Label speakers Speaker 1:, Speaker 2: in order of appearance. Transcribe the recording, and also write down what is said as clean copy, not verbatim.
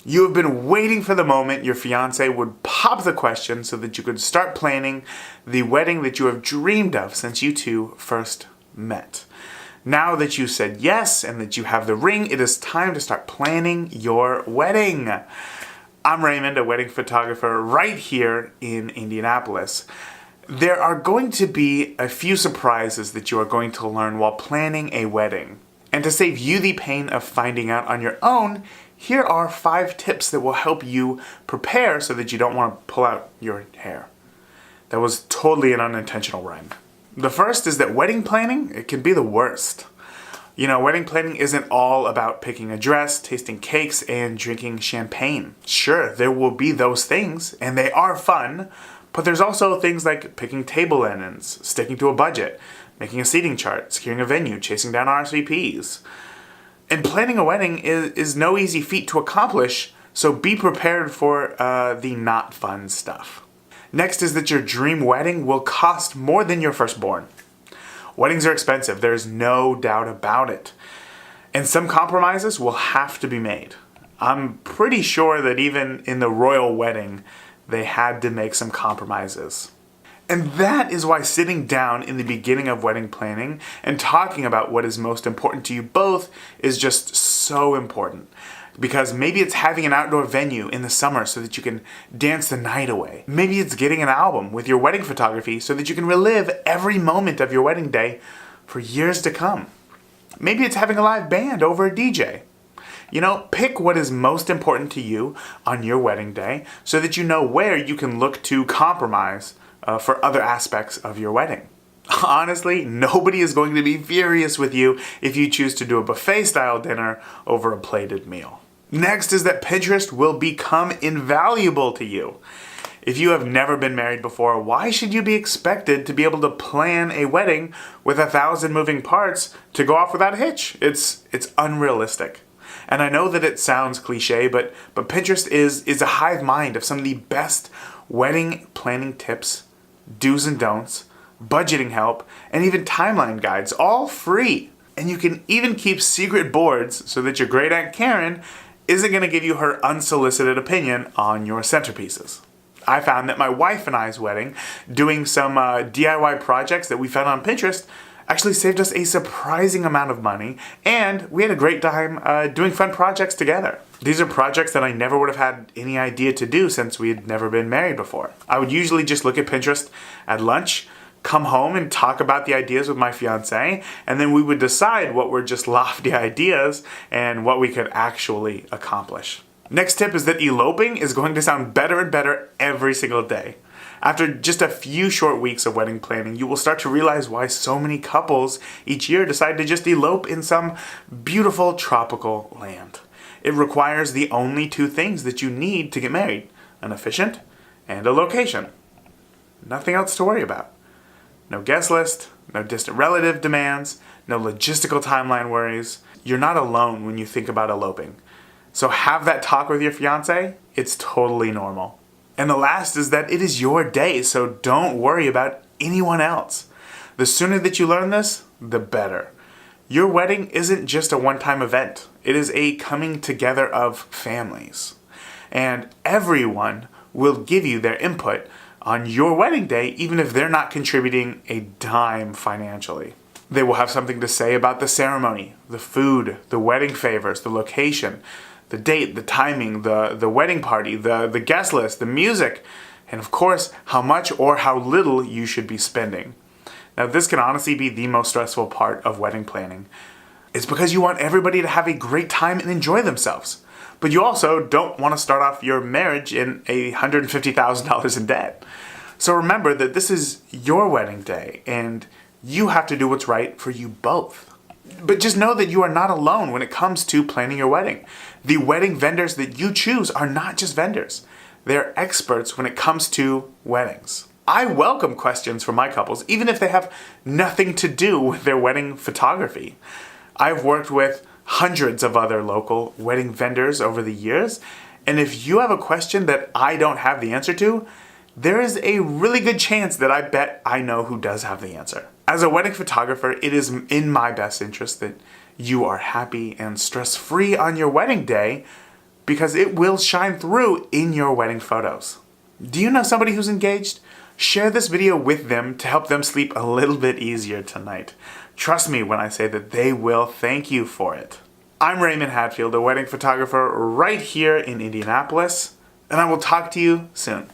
Speaker 1: You have been waiting for the moment your fiance would pop the question so that you could start planning the wedding that you have dreamed of since you two first met. Now that you said yes and that you have the ring, it is time to start planning your wedding. I'm Raymond, a wedding photographer right here in Indianapolis. There are going to be a few surprises that you are going to learn while planning a wedding. And to save you the pain of finding out on your own, here are 5 tips that will help you prepare so that you don't want to pull out your hair. That was totally an unintentional rhyme. The first is that wedding planning, it can be the worst. You know, wedding planning isn't all about picking a dress, tasting cakes, and drinking champagne. Sure, there will be those things, and they are fun, but there's also things like picking table linens, sticking to a budget, making a seating chart, securing a venue, chasing down RSVPs. And planning a wedding is no easy feat to accomplish, so be prepared for the not fun stuff. Next is that your dream wedding will cost more than your firstborn. Weddings are expensive, there's no doubt about it. And some compromises will have to be made. I'm pretty sure that even in the royal wedding, they had to make some compromises. And that is why sitting down in the beginning of wedding planning and talking about what is most important to you both is just so important. Because maybe it's having an outdoor venue in the summer so that you can dance the night away. Maybe it's getting an album with your wedding photography so that you can relive every moment of your wedding day for years to come. Maybe it's having a live band over a DJ. You know, pick what is most important to you on your wedding day so that you know where you can look to compromise for other aspects of your wedding. Honestly, nobody is going to be furious with you if you choose to do a buffet-style dinner over a plated meal. Next is that Pintrest will become invaluable to you. If you have never been married before, why should you be expected to be able to plan a wedding with 1,000 moving parts to go off without a hitch? It's unrealistic. And I know that it sounds cliche, but Pinterest is a hive mind of some of the best wedding planning tips, do's and don'ts, budgeting help, and even timeline guides, all free. And you can even keep secret boards so that your great Aunt Karen isn't going to give you her unsolicited opinion on your centerpieces. I found that my wife and I's wedding, doing some DIY projects that we found on Pinterest, actually saved us a surprising amount of money, and we had a great time doing fun projects together. These are projects that I never would have had any idea to do since we had never been married before. I would usually just look at Pinterest at lunch, come home and talk about the ideas with my fiance, and then we would decide what were just lofty ideas and what we could actually accomplish. Next tip is that eloping is going to sound better and better every single day. After just a few short weeks of wedding planning, you will start to realize why so many couples each year decide to just elope in some beautiful tropical land. It requires the only 2 things that you need to get married: an officiant and a location. Nothing else to worry about. No guest list, no distant relative demands, no logistical timeline worries. You're not alone when you think about eloping. So have that talk with your fiance. It's totally normal. And the last is that it is your day, so don't worry about anyone else. The sooner that you learn this, the better. Your wedding isn't just a one-time event. It is a coming together of families. And everyone will give you their input on your wedding day, even if they're not contributing a dime financially. They will have something to say about the ceremony, the food, the wedding favors, the location, the date, the timing, the wedding party, the guest list, the music, and of course, how much or how little you should be spending. Now, this can honestly be the most stressful part of wedding planning. It's because you want everybody to have a great time and enjoy themselves. But you also don't want to start off your marriage in $150,000 in debt. So remember that this is your wedding day, and you have to do what's right for you both. But just know that you are not alone when it comes to planning your wedding. The wedding vendors that you choose are not just vendors. They're experts when it comes to weddings. I welcome questions from my couples, even if they have nothing to do with their wedding photography. I've worked with hundreds of other local wedding vendors over the years, and if you have a question that I don't have the answer to, there is a really good chance that I bet I know who does have the answer. As a wedding photographer, it is in my best interest that you are happy and stress-free on your wedding day, because it will shine through in your wedding photos. Do you know somebody who's engaged? Share this video with them to help them sleep a little bit easier tonight. Trust me when I say that they will thank you for it. I'm Raymond Hatfield, a wedding photographer right here in Indianapolis, and I will talk to you soon.